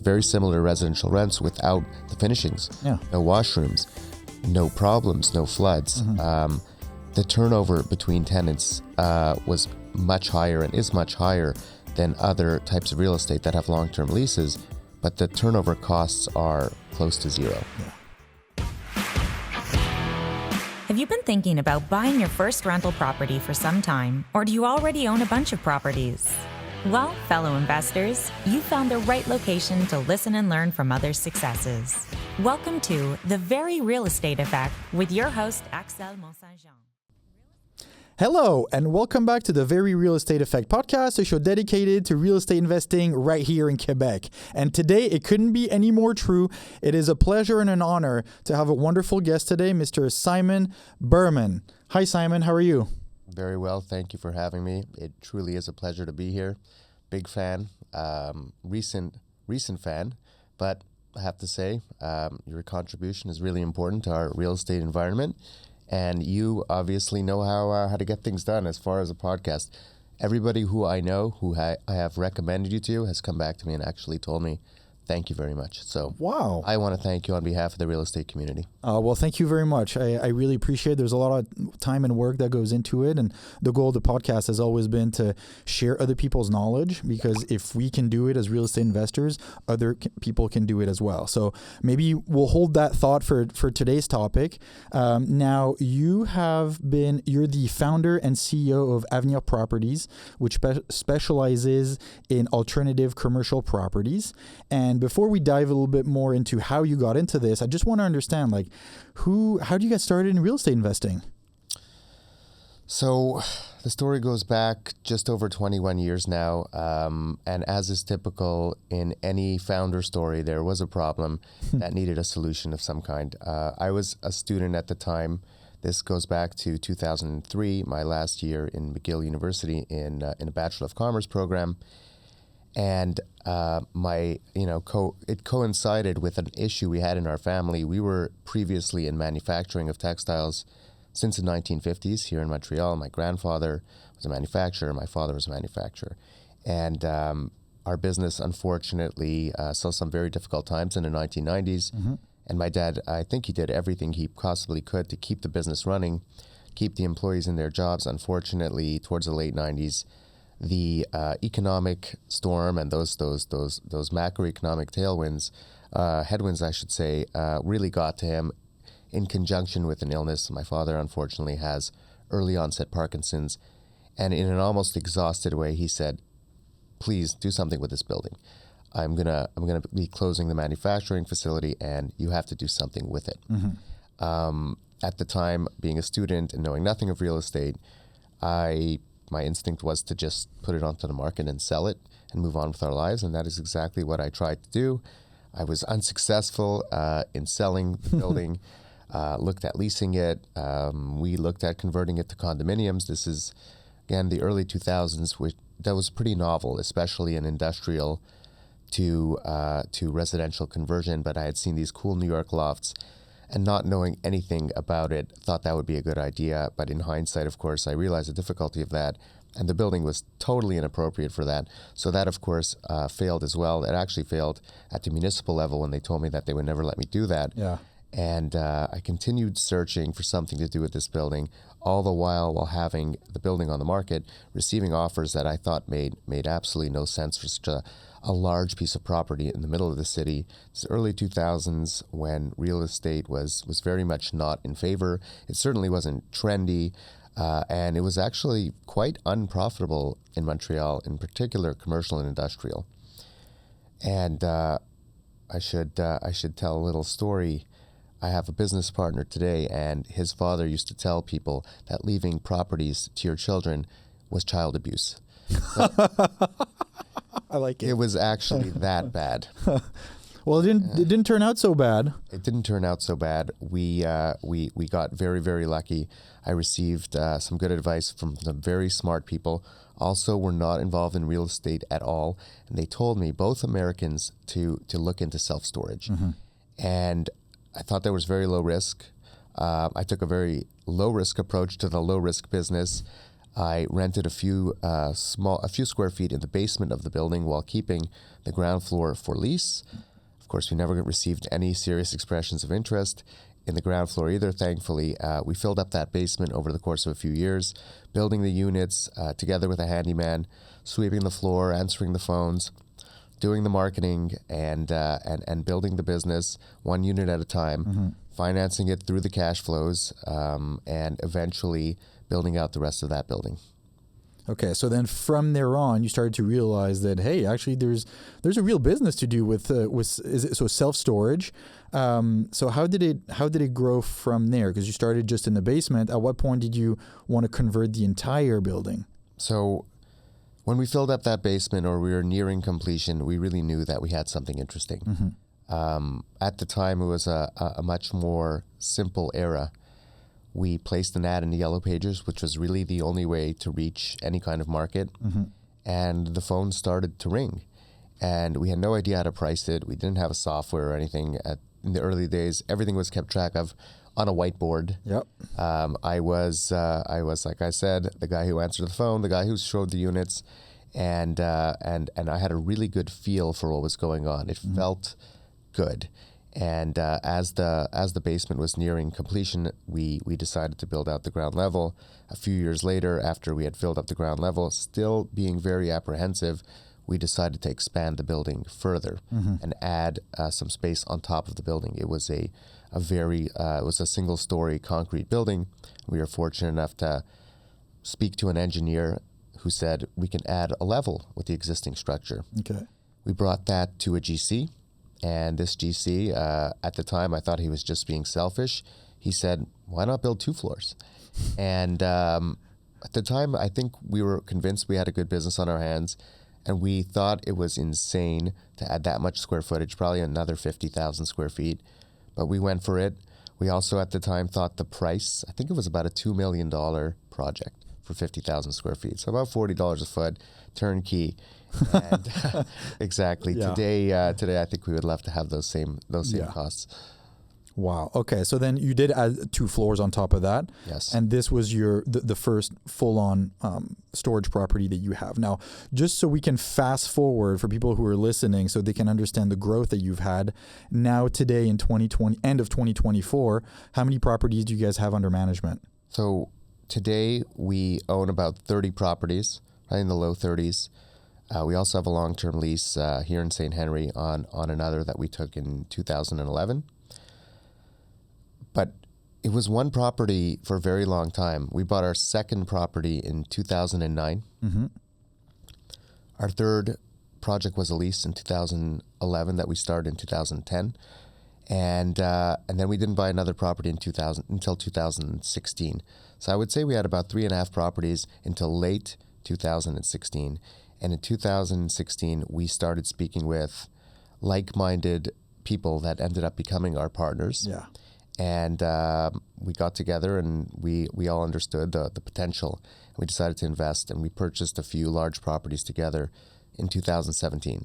very similar residential rents without the finishings. Yeah. No washrooms, no problems, no floods. The turnover between tenants was much higher and is much higher than other types of real estate that have long-term leases, but the turnover costs are close to zero. Yeah. Have you been thinking about buying your first rental property for some time, or do you already own a bunch of properties? Well, fellow investors, you found the right location to listen and learn from others' successes. Welcome to The Very Real Estate Effect with your host, Axel Mont-Saint-Jean. Hello, and welcome back to the Very Real Estate Effect podcast, a show dedicated to real estate investing right here in Quebec. And today, it couldn't be any more true. It is a pleasure and an honor to have a wonderful guest today, Mr. Simon Berman. Hi, Simon. How are you? Very well. Thank you for having me. It truly is a pleasure to be here. Big fan, recent fan, but I have to say, your contribution is really important to our real estate environment. And you obviously know how to get things done as far as a podcast. Everybody who I know, who I have recommended you to, has come back to me and actually told me, thank you very much. So wow. I want to thank you on behalf of the real estate community. Well, thank you very much. I really appreciate it. There's a lot of time and work that goes into it. And the goal of the podcast has always been to share other people's knowledge, because if we can do it as real estate investors, other people can do it as well. So maybe we'll hold that thought for today's topic. Now, you're the founder and CEO of Avenir Properties, which specializes in alternative commercial properties. And before we dive a little bit more into how you got into this, I just want to understand, how do you get started in real estate investing? So the story goes back just over 21 years now. And as is typical in any founder story, there was a problem that needed a solution of some kind. I was a student at the time. This goes back to 2003, my last year in McGill University in a Bachelor of Commerce program. And it coincided with an issue we had in our family. We were previously in manufacturing of textiles since the 1950s here in Montreal. My grandfather was a manufacturer. My father was a manufacturer. And our business, unfortunately, saw some very difficult times in the 1990s. Mm-hmm. And my dad, I think he did everything he possibly could to keep the business running, keep the employees in their jobs. Unfortunately, towards the late 90s, the economic storm and those macroeconomic tailwinds, headwinds, I should say, really got to him in conjunction with an illness. My father, unfortunately, has early onset Parkinson's, and in an almost exhausted way, he said, "Please do something with this building. I'm gonna be closing the manufacturing facility, and you have to do something with it." Mm-hmm. At the time, being a student and knowing nothing of real estate, my instinct was to just put it onto the market and sell it and move on with our lives. And that is exactly what I tried to do. I was unsuccessful in selling the building, looked at leasing it. We looked at converting it to condominiums. This is, again, the early 2000s, that was pretty novel, especially in industrial to residential conversion. But I had seen these cool New York lofts, and not knowing anything about it, thought that would be a good idea. But in hindsight, of course, I realized the difficulty of that, and the building was totally inappropriate for that. So that, of course, failed as well. It actually failed at the municipal level when they told me that they would never let me do that. Yeah. And I continued searching for something to do with this building, all the while having the building on the market, receiving offers that I thought made absolutely no sense for such a large piece of property in the middle of the city. It's the early 2000s when real estate was very much not in favor. It certainly wasn't trendy, and it was actually quite unprofitable in Montreal, in particular commercial and industrial. And I should tell a little story. I have a business partner today, and his father used to tell people that leaving properties to your children was child abuse. I like it. It was actually that bad. Well, it didn't turn out so bad. It didn't turn out so bad. We got very, very lucky. I received some good advice from some very smart people. Also, were not involved in real estate at all, and they told me, both Americans, to look into self-storage. Mm-hmm. And I thought that was very low risk. I took a very low risk approach to the low risk business. I rented a few square feet in the basement of the building while keeping the ground floor for lease. Of course, we never received any serious expressions of interest in the ground floor either, thankfully. We filled up that basement over the course of a few years, building the units together with a handyman, sweeping the floor, answering the phones, doing the marketing, and building the business one unit at a time, financing it through the cash flows, and eventually building out the rest of that building. Okay, so then from there on, you started to realize that, hey, actually, there's a real business to do with self-storage. So how did it grow from there? Because you started just in the basement. At what point did you want to convert the entire building? So when we filled up that basement, or we were nearing completion, we really knew that we had something interesting. At the time, it was a much more simple era. We placed an ad in the Yellow Pages, which was really the only way to reach any kind of market. And the phone started to ring. And we had no idea how to price it. We didn't have a software or anything. In the early days, everything was kept track of on a whiteboard. Yep. I was, like I said, the guy who answered the phone, the guy who showed the units, and I had a really good feel for what was going on. It felt good. And as the basement was nearing completion, we decided to build out the ground level. A few years later, after we had filled up the ground level, still being very apprehensive, we decided to expand the building further and add some space on top of the building. It was it was a single-story concrete building. We were fortunate enough to speak to an engineer who said we can add a level with the existing structure. Okay. We brought that to a GC. And this GC, at the time, I thought he was just being selfish. He said, why not build 2 floors? And at the time, I think we were convinced we had a good business on our hands. And we thought it was insane to add that much square footage, probably another 50,000 square feet. But we went for it. We also, at the time, thought the price, I think it was about a $2 million project for 50,000 square feet. So about $40 a foot, turnkey. And exactly. Yeah. Today, I think we would love to have those same costs. Wow. Okay. So then you did add 2 floors on top of that. Yes. And this was the first full-on storage property that you have. Now, just so we can fast forward for people who are listening so they can understand the growth that you've had. Now, today in 2020, end of 2024, how many properties do you guys have under management? So today we own about 30 properties, right in the low 30s. We also have a long-term lease here in St. Henry on another that we took in 2011. But it was one property for a very long time. We bought our second property in 2009. Our third project was a lease in 2011 that we started in 2010. And then we didn't buy another property until 2016. So I would say we had about 3.5 properties until late 2016. And in 2016, we started speaking with like-minded people that ended up becoming our partners. Yeah. And we got together and we all understood the potential. And we decided to invest, and we purchased a few large properties together in 2017.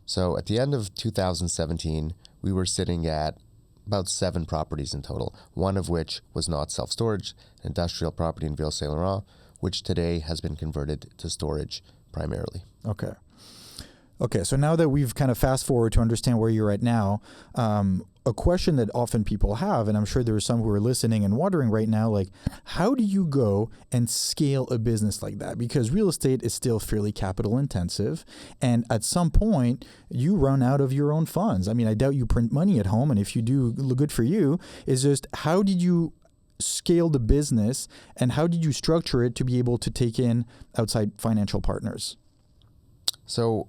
So at the end of 2017, we were sitting at about 7 properties in total, one of which was not self-storage, an industrial property in Ville-Saint-Laurent, which today has been converted to storage primarily. Okay, so now that we've kind of fast forward to understand where you're at now, a question that often people have, and I'm sure there are some who are listening and wondering right now, like, how do you go and scale a business like that? Because real estate is still fairly capital intensive, and at some point, you run out of your own funds. I mean, I doubt you print money at home, and if you do, good for you. It's just, how did you scale the business, and how did you structure it to be able to take in outside financial partners? So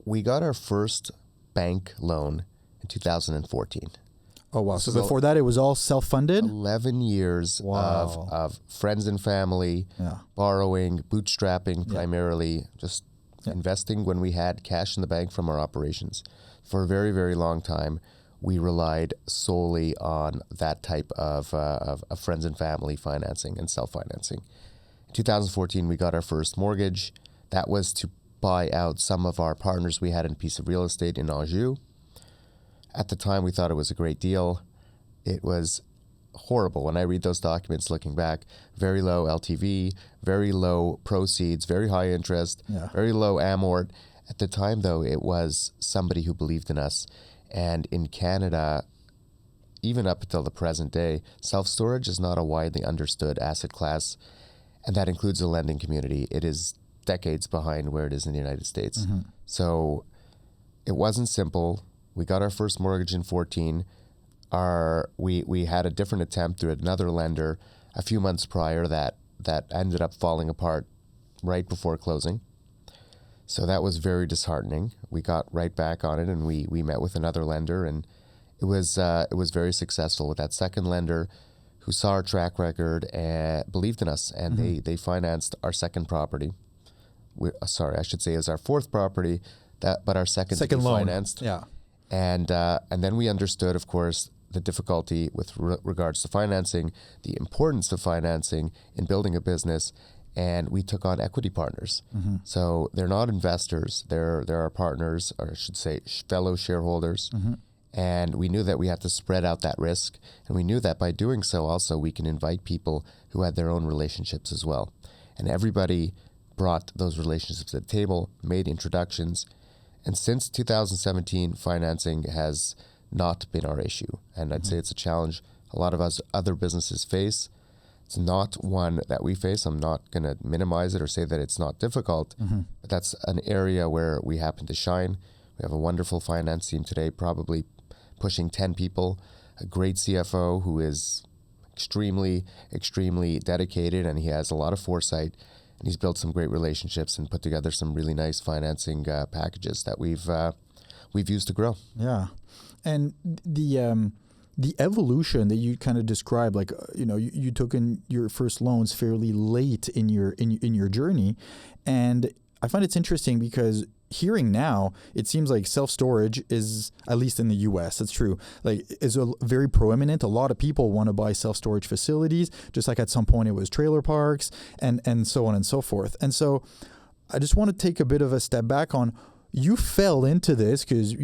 we got our first bank loan in 2014. Oh, wow. So before that, it was all self-funded? 11 years of friends and family, borrowing, bootstrapping primarily, just investing when we had cash in the bank from our operations. For a very, very long time, we relied solely on that type of friends and family financing and self-financing. In 2014, we got our first mortgage. That was to buy out some of our partners we had in a piece of real estate in Anjou. At the time, we thought it was a great deal. It was horrible. When I read those documents looking back, very low LTV, very low proceeds, very high interest, very low amort. At the time, though, it was somebody who believed in us. And in Canada, even up until the present day, self-storage is not a widely understood asset class, and that includes the lending community. It is decades behind where it is in the United States. So it wasn't simple. We got our first mortgage in 2014. We had a different attempt through another lender a few months prior that ended up falling apart right before closing. So that was very disheartening. We got right back on it, and we met with another lender, and it was very successful with that second lender who saw our track record and believed in us, and they financed our second property. I should say it was our fourth property, but our second loan financed. Yeah. And then we understood, of course, the difficulty with regards to financing, the importance of financing in building a business, and we took on equity partners. So they're not investors; they're our partners, or I should say, fellow shareholders. And we knew that we had to spread out that risk, and we knew that by doing so, also we can invite people who had their own relationships as well. And everybody brought those relationships to the table, made introductions, and since 2017, financing has not been our issue. And I'd say it's a challenge a lot of us other businesses face. It's not one that we face. I'm not going to minimize it or say that it's not difficult, but that's an area where we happen to shine. We have a wonderful finance team today, probably pushing 10 people, a great CFO who is extremely, extremely dedicated, and he has a lot of foresight, and he's built some great relationships and put together some really nice financing packages that we've used to grow. Yeah. And the evolution that you kind of described, like, you took in your first loans fairly late in your journey. And I find it's interesting because hearing now, it seems like self-storage is, at least in the US, that's true, like, is very prominent. A lot of people want to buy self-storage facilities, just like at some point it was trailer parks and so on and so forth. And so I just want to take a bit of a step back on, you fell into this because,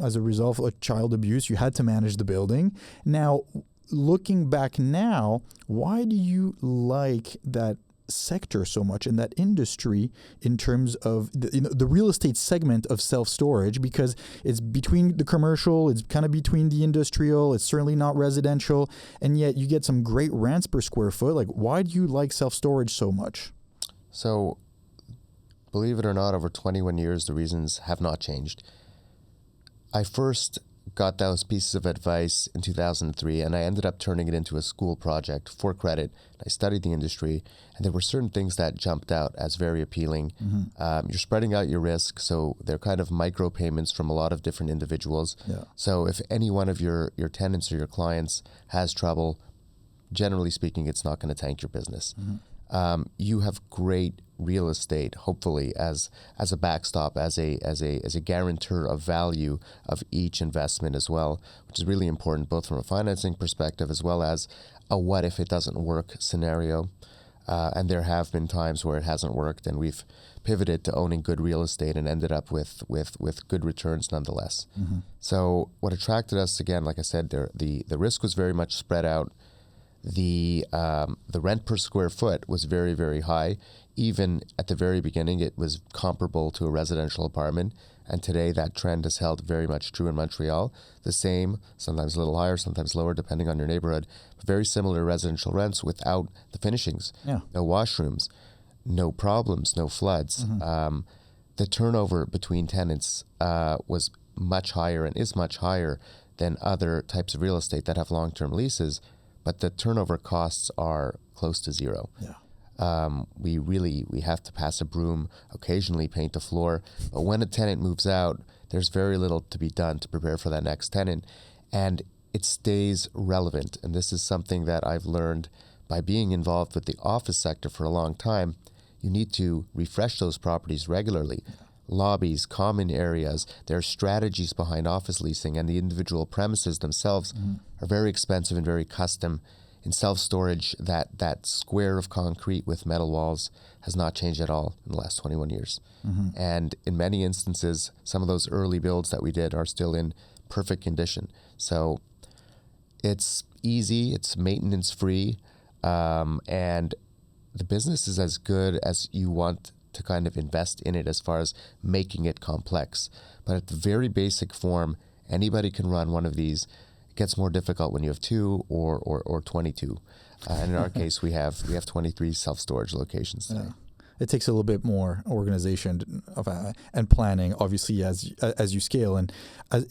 as a result of child abuse, you had to manage the building. Now, looking back now, why do you like that sector so much in that industry in terms of the real estate segment of self-storage? Because it's between the commercial, it's kind of between the industrial, it's certainly not residential, and yet you get some great rents per square foot. Like, why do you like self-storage so much? So, believe it or not, over 21 years, the reasons have not changed. I first got those pieces of advice in 2003, and I ended up turning it into a school project for credit. I studied the industry, and there were certain things that jumped out as very appealing. You're spreading out your risk, so they're kind of micro payments from a lot of different individuals. Yeah. So if any one of your tenants or your clients has trouble, generally speaking, it's not going to tank your business. You have great real estate, hopefully, as a backstop, as a guarantor of value of each investment as well, which is really important, both from a financing perspective as well as a what if it doesn't work scenario. And there have been times where it hasn't worked, and we've pivoted to owning good real estate and ended up with good returns nonetheless. So what attracted us, again, like I said, the risk was very much spread out. The rent per square foot was very, very high. Even at the very beginning, it was comparable to a residential apartment. And today that trend has held very much true in Montreal. The same, sometimes a little higher, sometimes lower, depending on your neighborhood. Very similar residential rents without the finishings. Yeah. No washrooms, no problems, no floods. The turnover between tenants was much higher and is much higher than other types of real estate that have long-term leases. But the turnover costs are close to zero. Yeah. We have to pass a broom, occasionally paint the floor. But when a tenant moves out, there's very little to be done to prepare for that next tenant. And it stays relevant. And this is something that I've learned by being involved with the office sector for a long time. You need to refresh those properties regularly. Lobbies, common areas, there are strategies behind office leasing, and the individual premises themselves are very expensive and very custom. In self-storage, that square of concrete with metal walls has not changed at all in the last 21 years. And in many instances, some of those early builds that we did are still in perfect condition. So It's easy, it's maintenance free, and the business is as good as you want to kind of invest in it as far as making it complex. But at the very basic form, anybody can run one of these. It gets more difficult when you have 2 or 22. And in our case, we have 23 self-storage locations today. Yeah. It takes a little bit more organization and planning, obviously, as you scale. And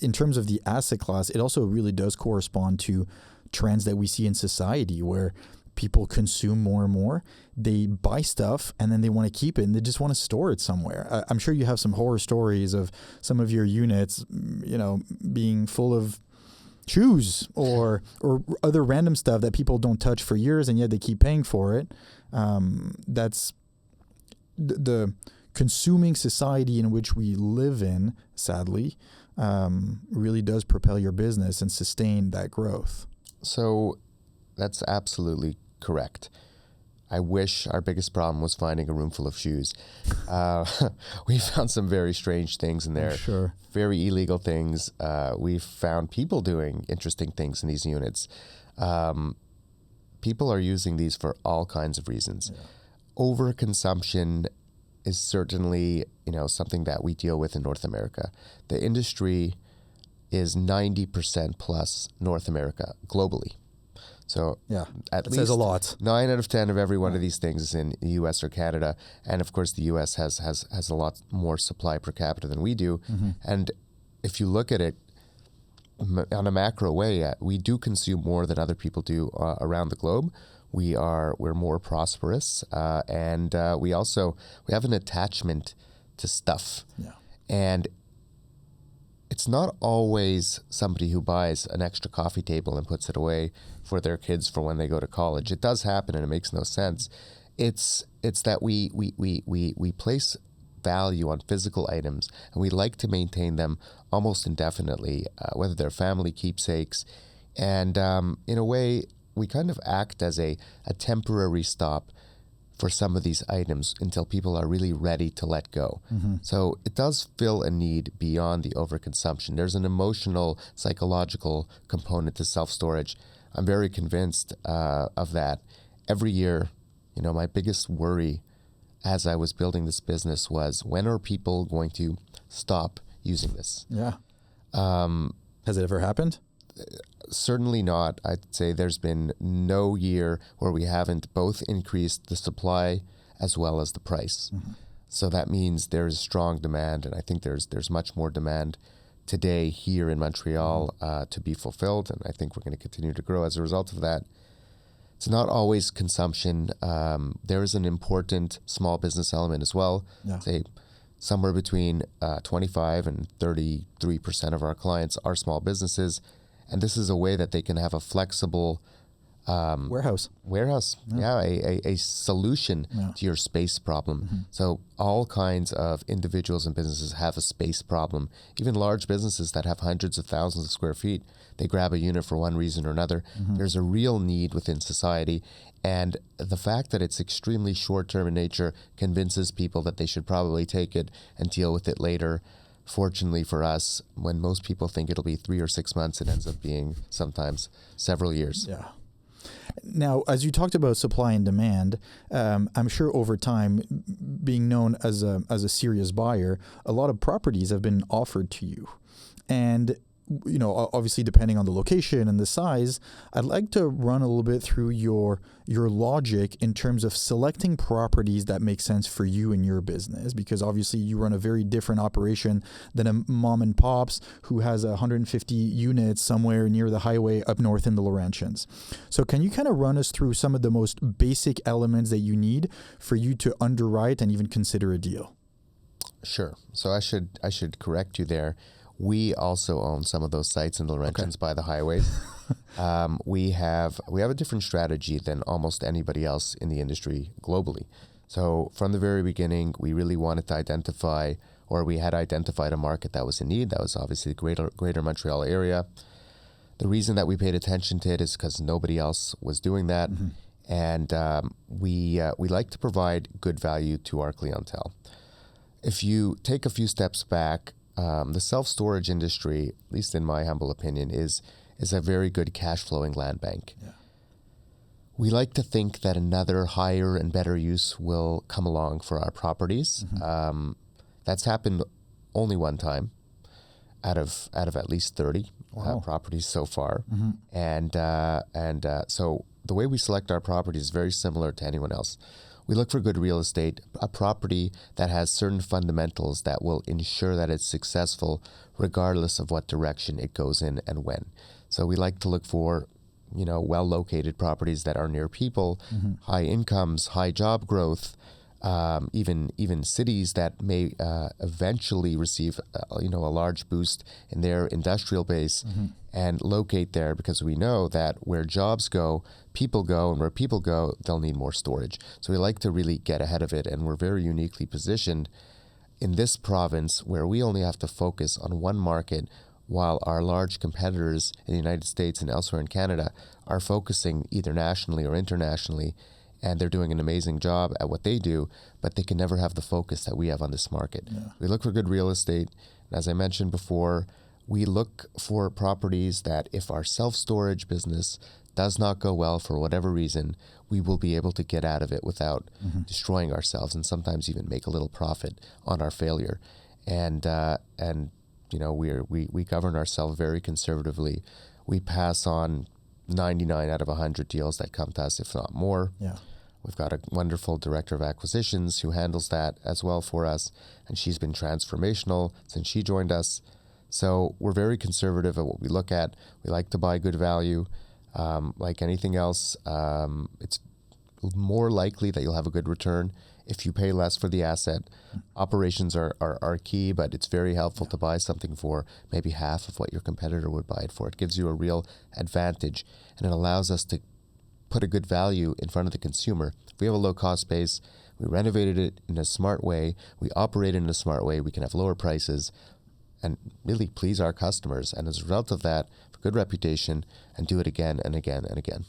in terms of the asset class, it also really does correspond to trends that we see in society where people consume more and more. They buy stuff and then they want to keep it and they just want to store it somewhere. I'm sure you have some horror stories of some of your units, being full of shoes or other random stuff that people don't touch for years and yet they keep paying for it. That's the consuming society in which we live in, sadly, really does propel your business and sustain that growth. So that's absolutely correct. I wish our biggest problem was finding a room full of shoes. We found some very strange things in there. Sure. Very illegal things. We've found people doing interesting things in these units. People are using these for all kinds of reasons. Yeah. Overconsumption is certainly, something that we deal with in North America. The industry is 90% plus North America globally. So at least says a lot. 9 out of 10 of every one of these things is in the U.S. or Canada. And of course, the U.S. has a lot more supply per capita than we do. Mm-hmm. And if you look at it on a macro way, we do consume more than other people do around the globe. We're more prosperous, and we have an attachment to stuff. Yeah. And it's not always somebody who buys an extra coffee table and puts it away for their kids for when they go to college. It does happen, and it makes no sense. It's that we place value on physical items, and we like to maintain them almost indefinitely, whether they're family keepsakes. And in a way, we kind of act as a temporary stop for some of these items until people are really ready to let go. Mm-hmm. So it does fill a need beyond the overconsumption. There's an emotional, psychological component to self-storage. I'm very convinced of that. Every year, my biggest worry as I was building this business was, when are people going to stop using this? Yeah. Has it ever happened? Certainly not. I'd say there's been no year where we haven't both increased the supply as well as the price. Mm-hmm. So that means there is strong demand, and I think there's much more demand today here in Montreal to be fulfilled, and I think we're going to continue to grow as a result of that. It's not always consumption. There is an important small business element as well. Yeah. Say somewhere between 25 and 33% of our clients are small businesses. And this is a way that they can have a flexible warehouse. Yeah, a solution to your space problem. Mm-hmm. So all kinds of individuals and businesses have a space problem. Even large businesses that have hundreds of thousands of square feet, they grab a unit for one reason or another. Mm-hmm. There's a real need within society. And the fact that it's extremely short-term in nature convinces people that they should probably take it and deal with it later. Fortunately for us, when most people think it'll be 3 or 6 months, it ends up being sometimes several years. Yeah. Now, as you talked about supply and demand, I'm sure over time, being known as a serious buyer, a lot of properties have been offered to you. And obviously depending on the location and the size, I'd like to run a little bit through your logic in terms of selecting properties that make sense for you and your business, because obviously you run a very different operation than a mom and pops who has 150 units somewhere near the highway up north in the Laurentians. So can you kind of run us through some of the most basic elements that you need for you to underwrite and even consider a deal? Sure. So I should correct you there. We also own some of those sites in the Laurentians by the highways. We have a different strategy than almost anybody else in the industry globally. So from the very beginning, we really wanted to identify, or we had identified a market that was in need. That was obviously the greater Montreal area. The reason that we paid attention to it is because nobody else was doing that. Mm-hmm. And we like to provide good value to our clientele. If you take a few steps back, the self-storage industry, at least in my humble opinion, is is a very good cash flowing land bank. Yeah. We like to think that another higher and better use will come along for our properties. That's happened only one time out of at least 30 properties so far. And so the way we select our properties is very similar to anyone else. We look for good real estate, a property that has certain fundamentals that will ensure that it's successful regardless of what direction it goes in and when. So we like to look for, well-located properties that are near people, high incomes, high job growth, even cities that may eventually receive, a large boost in their industrial base and locate there, because we know that where jobs go, people go, and where people go, they'll need more storage. So we like to really get ahead of it, and we're very uniquely positioned in this province where we only have to focus on one market, while our large competitors in the United States and elsewhere in Canada are focusing either nationally or internationally, and they're doing an amazing job at what they do, but they can never have the focus that we have on this market. Yeah. We look for good real estate, and as I mentioned before, we look for properties that if our self-storage business does not go well for whatever reason, we will be able to get out of it without destroying ourselves, and sometimes even make a little profit on our failure. And we govern ourselves very conservatively. We pass on 99 out of 100 deals that come to us, if not more. Yeah. We've got a wonderful director of acquisitions who handles that as well for us, and she's been transformational since she joined us. So we're very conservative at what we look at. We like to buy good value. Like anything else, it's more likely that you'll have a good return if you pay less for the asset. Operations are key, but it's very helpful to buy something for maybe half of what your competitor would buy it for. It gives you a real advantage, and it allows us to put a good value in front of the consumer. If we have a low-cost base, we renovated it in a smart way, we operate it in a smart way, we can have lower prices and really please our customers. And as a result of that, have a good reputation and do it again and again and again.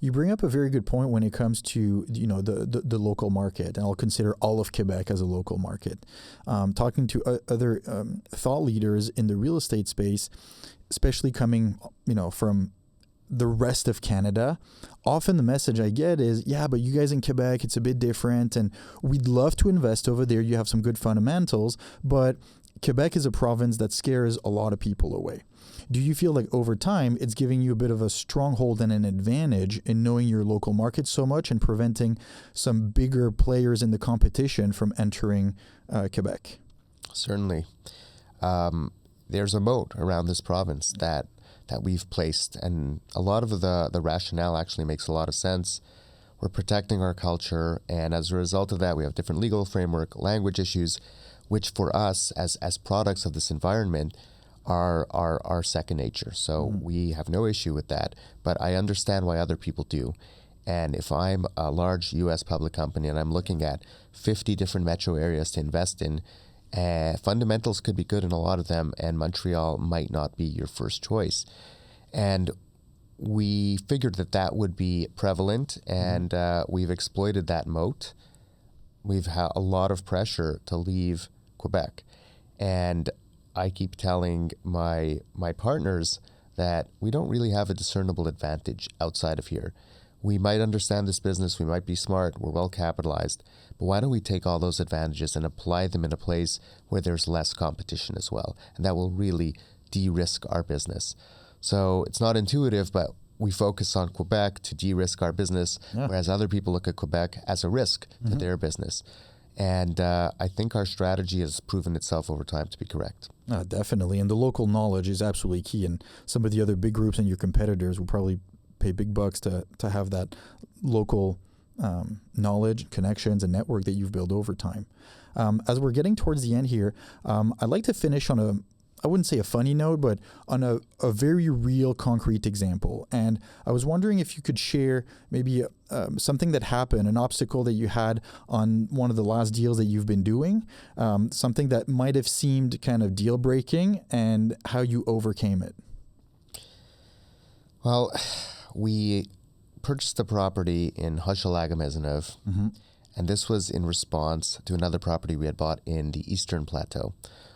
You bring up a very good point when it comes to the local market, and I'll consider all of Quebec as a local market. Talking to other thought leaders in the real estate space, especially coming from the rest of Canada, often the message I get is, yeah, but you guys in Quebec, it's a bit different, and we'd love to invest over there. You have some good fundamentals, but Quebec is a province that scares a lot of people away. Do you feel like over time, it's giving you a bit of a stronghold and an advantage in knowing your local market so much and preventing some bigger players in the competition from entering Quebec? Certainly. There's a moat around this province that we've placed, and a lot of the rationale actually makes a lot of sense. We're protecting our culture, and as a result of that, we have different legal framework, language issues, which for us as products of this environment are second nature. So we have no issue with that, but I understand why other people do. And if I'm a large U.S. public company and I'm looking at 50 different metro areas to invest in, fundamentals could be good in a lot of them, and Montreal might not be your first choice. And we figured that would be prevalent, and we've exploited that moat. We've had a lot of pressure to leave Quebec. And I keep telling my partners that we don't really have a discernible advantage outside of here. We might understand this business, we might be smart, we're well capitalized, but why don't we take all those advantages and apply them in a place where there's less competition as well? And that will really de-risk our business. So it's not intuitive, but we focus on Quebec to de-risk our business, whereas other people look at Quebec as a risk to their business. And I think our strategy has proven itself over time to be correct. Definitely. And the local knowledge is absolutely key. And some of the other big groups and your competitors will probably pay big bucks to have that local knowledge, connections, and network that you've built over time. As we're getting towards the end here, I'd like to finish on I wouldn't say a funny note, but on a very real, concrete example. And I was wondering if you could share maybe something that happened, an obstacle that you had on one of the last deals that you've been doing, something that might have seemed kind of deal-breaking, and how you overcame it. Well, we purchased a property in Hochelaga-Maisonneuve, and this was in response to another property we had bought in the Eastern Plateau,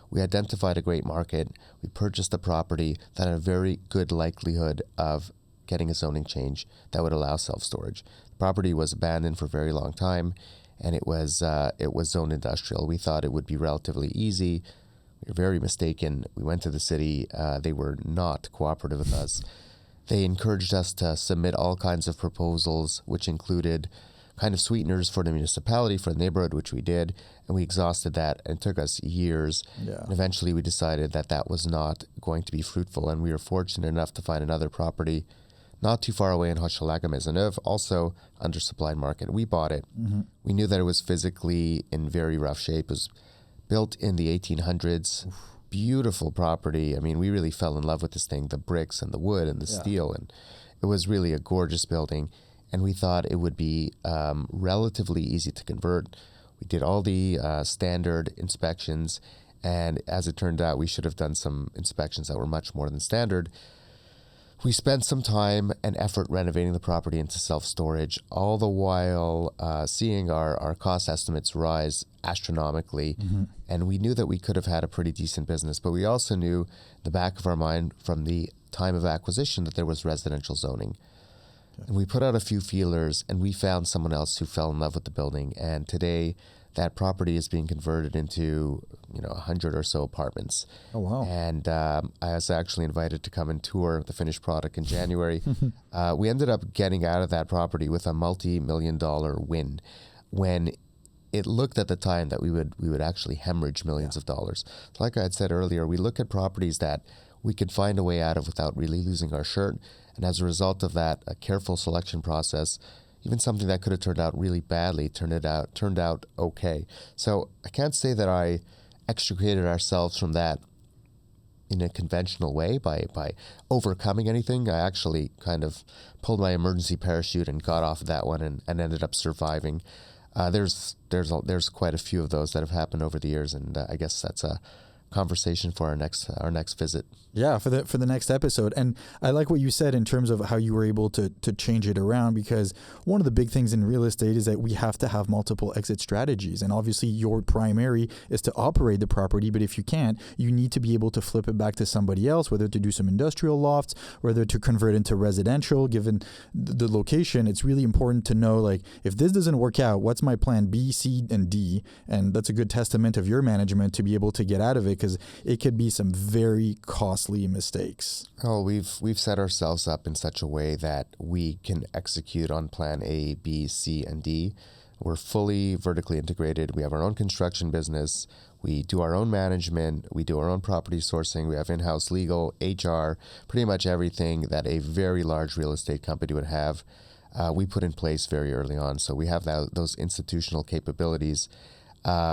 we identified a great market. We purchased a property that had a very good likelihood of getting a zoning change that would allow self-storage. The property was abandoned for a very long time, and it was zoned industrial. We thought it would be relatively easy. We were very mistaken. We went to the city. They were not cooperative with us. They encouraged us to submit all kinds of proposals, which included kind of sweeteners for the municipality, for the neighborhood, which we did, and we exhausted that, and it took us years. Yeah. And eventually we decided that that was not going to be fruitful, and we were fortunate enough to find another property not too far away in Hochelaga-Maisonneuve, also undersupplied market. We bought it. Mm-hmm. We knew that it was physically in very rough shape. It was built in the 1800s. Oof. Beautiful property. I mean, we really fell in love with this thing, the bricks and the wood and the steel, and it was really a gorgeous building. And we thought it would be relatively easy to convert. We did all the standard inspections, and as it turned out, we should have done some inspections that were much more than standard. We spent some time and effort renovating the property into self-storage, all the while seeing our cost estimates rise astronomically. Mm-hmm. And we knew that we could have had a pretty decent business, but we also knew in the back of our mind from the time of acquisition that there was residential zoning. Okay. And we put out a few feelers, and we found someone else who fell in love with the building. And today, that property is being converted into 100 or so apartments. Oh, wow. And I was actually invited to come and tour the finished product in January. We ended up getting out of that property with a multi-million-dollar win when it looked at the time that we would actually hemorrhage millions of dollars. So like I had said earlier, we look at properties that we could find a way out of without really losing our shirt. And as a result of that, a careful selection process, even something that could have turned out really badly turned out okay. So I can't say that I extricated ourselves from that in a conventional way by overcoming anything. I actually kind of pulled my emergency parachute and got off of that one and ended up surviving. There's quite a few of those that have happened over the years, and I guess that's a conversation for our next visit. Yeah, for the next episode. And I like what you said in terms of how you were able to change it around, because one of the big things in real estate is that we have to have multiple exit strategies. And obviously your primary is to operate the property, but if you can't, you need to be able to flip it back to somebody else, whether to do some industrial lofts, whether to convert into residential. Given the location, it's really important to know, like, if this doesn't work out, what's my plan B, C, and D? And that's a good testament of your management to be able to get out of it, because it could be some very costly mistakes. Oh, we've set ourselves up in such a way that we can execute on plan A, B, C, and D. We're fully vertically integrated. We have our own construction business. We do our own management. We do our own property sourcing. We have in-house legal, HR, pretty much everything that a very large real estate company would have. We put in place very early on. So we have those institutional capabilities,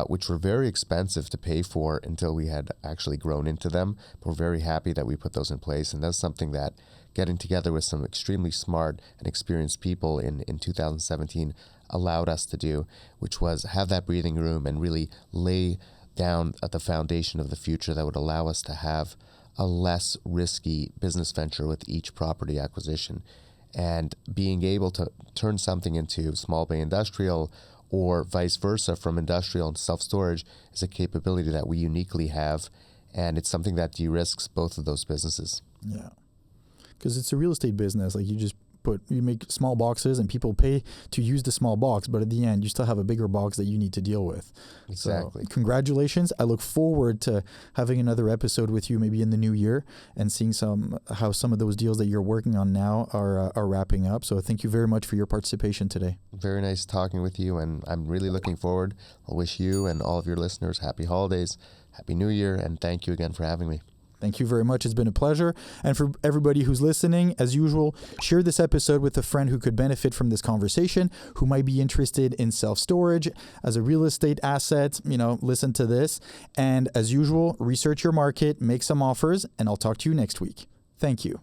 which were very expensive to pay for until we had actually grown into them. But we're very happy that we put those in place. And that's something that getting together with some extremely smart and experienced people in 2017 allowed us to do, which was have that breathing room and really lay down at the foundation of the future that would allow us to have a less risky business venture with each property acquisition. And being able to turn something into small bay industrial or vice versa from industrial and self-storage is a capability that we uniquely have, and it's something that de-risks both of those businesses. Yeah, because it's a real estate business. Like, you make small boxes and people pay to use the small box, but at the end you still have a bigger box that you need to deal with. Exactly. So, congratulations. I look forward to having another episode with you maybe in the new year and seeing how some of those deals that you're working on now are wrapping up. So thank you very much for your participation today. Very nice talking with you, and I'm really looking forward. I'll wish you and all of your listeners happy holidays, happy new year, and thank you again for having me. Thank you very much. It's been a pleasure. And for everybody who's listening, as usual, share this episode with a friend who could benefit from this conversation, who might be interested in self-storage as a real estate asset. Listen to this. And as usual, research your market, make some offers, and I'll talk to you next week. Thank you.